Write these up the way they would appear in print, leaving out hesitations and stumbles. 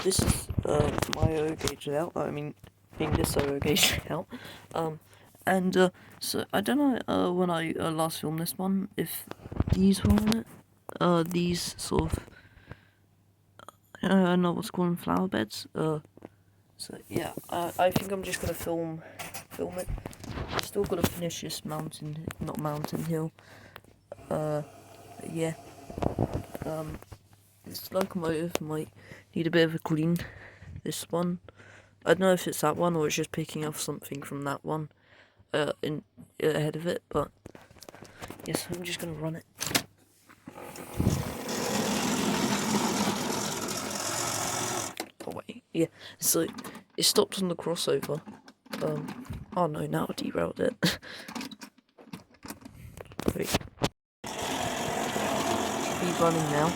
this is my O gauge layout. I mean, being this O gauge layout. So I don't know when I last filmed this one if these were on it. These sort of I don't know what's called flower beds. So yeah, I think I'm just gonna film it. Still gotta finish this not mountain hill. Yeah. This locomotive might need a bit of a clean. This one, I don't know if it's that one or it's just picking off something from that one, in ahead of it. But yes, I'm just gonna run it. Oh wait, yeah. So it stopped on the crossover. Oh no, now I derailed it. Wait. Should be running now.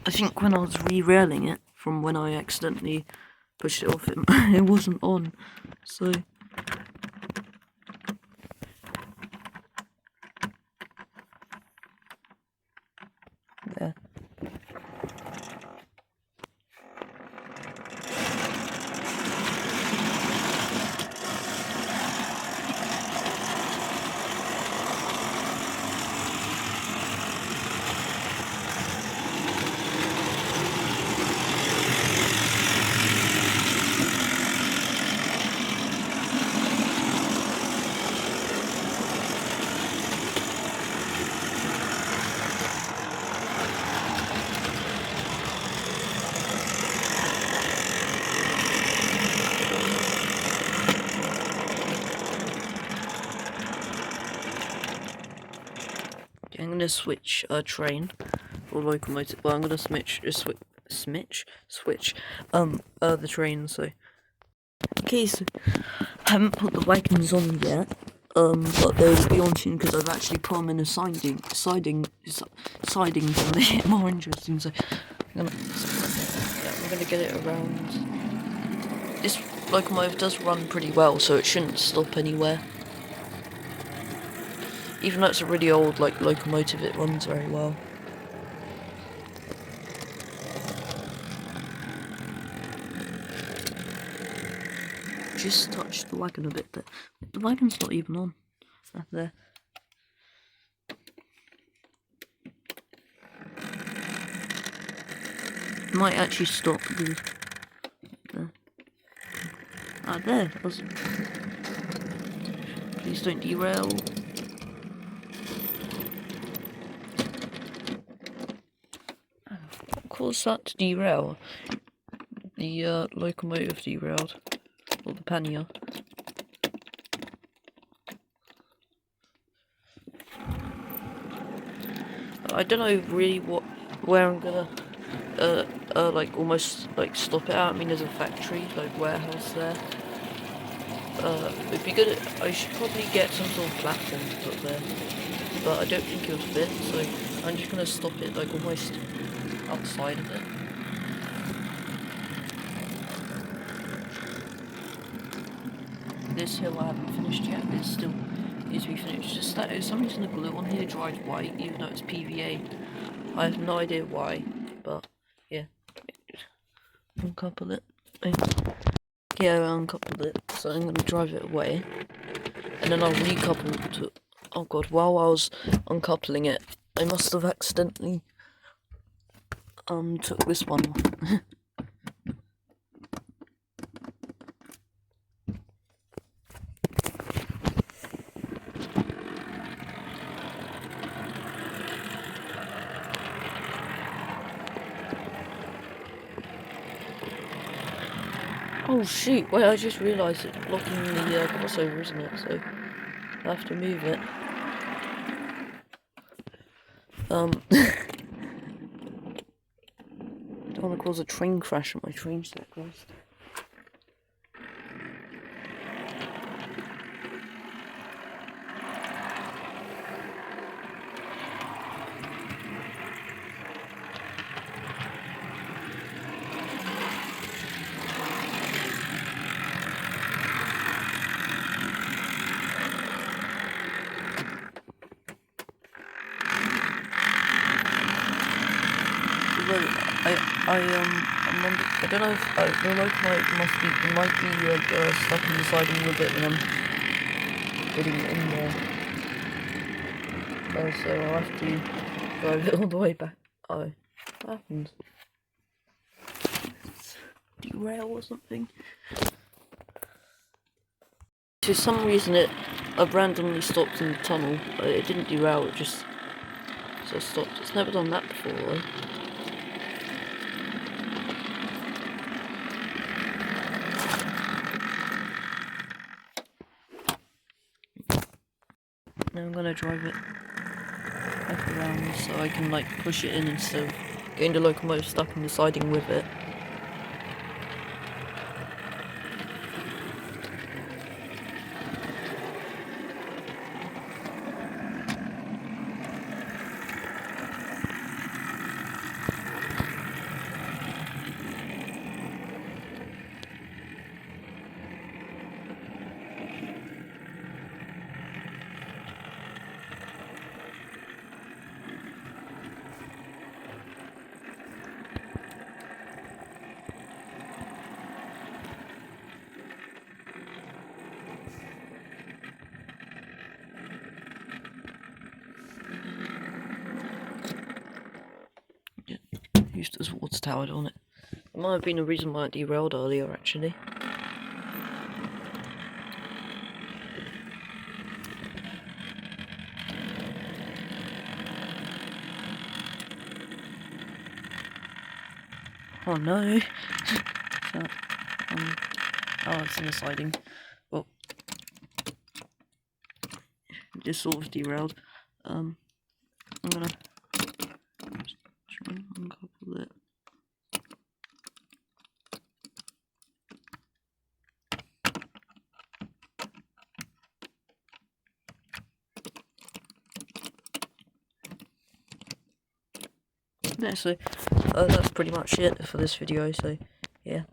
I think when I was re-railing it from when I accidentally pushed it off, it wasn't on. So there. I'm gonna switch train or locomotive. Well, I'm gonna switch the train. So in case I haven't put the wagons on yet, but they will be on soon because I've actually put them in a siding to make it more interesting. So I'm gonna get it around. This locomotive does run pretty well, so it shouldn't stop anywhere. Even though it's a really old locomotive, it runs very well. Just touched the wagon a bit there. The wagon's not even on. There. Might actually stop the. There. There. Please don't derail. What caused that to derail? The locomotive derailed. Or the pannier. I don't know really where I'm gonna almost stop it out. I mean, there's a factory, warehouse there. It'd be good. I should probably get some sort of platform to put there, but I don't think it'll fit. So I'm just gonna stop it almost outside of it. This hill I haven't finished yet, but it still needs to be finished. Just that some reason the glue on here dried white, even though it's PVA. I have no idea why, but yeah. Uncouple it. Yeah, I uncoupled it, so I'm gonna drive it away, and then I'll recouple to. Oh god! While I was uncoupling it, I must have accidentally took this one. Oh shoot, wait, I just realised it's blocking the crossover, isn't it? So I have to move it. don't want to cause a train crash at my train set, guys. I don't know if the locomotive might be stuck in the siding with it when I'm getting in there. So I'll have to drive it all the way back. Oh, what happened? Derail or something? For some reason it randomly stopped in the tunnel. It didn't derail, it just sort of stopped. It's never done that before though. Now I'm gonna drive it back around so I can like push it in instead of getting the locomotive stuck in the siding with it. Used as water towered on it. It might have been a reason why it derailed earlier, actually. Oh no! So, oh, it's in the siding. Well, it just sort of derailed. I'm gonna try and uncouple it. Yeah, so that's pretty much it for this video, so yeah.